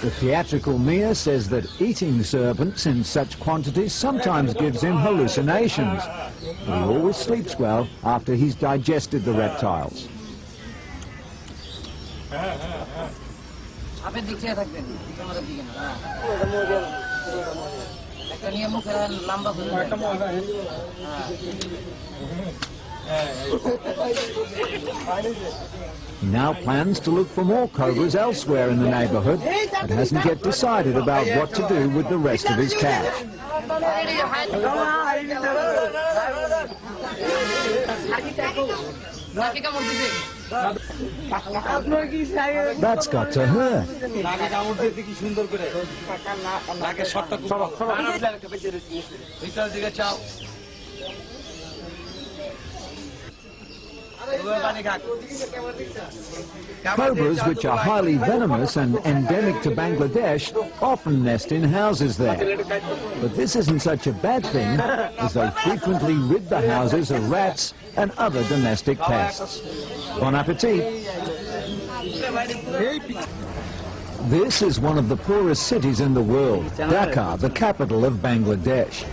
The theatrical Mia says that eating serpents in such quantities sometimes gives him hallucinations, but he always sleeps well after he's digested the reptiles. He now plans to look for more cobras elsewhere in the neighbourhood, but hasn't yet decided about what to do with the rest of his cash. That's got to hurt. Cobras, which are highly venomous and endemic to Bangladesh, often nest in houses there. But this isn't such a bad thing, as they frequently rid the houses of rats and other domestic pests. Bon appetit! This is one of the poorest cities in the world, Dhaka, the capital of Bangladesh.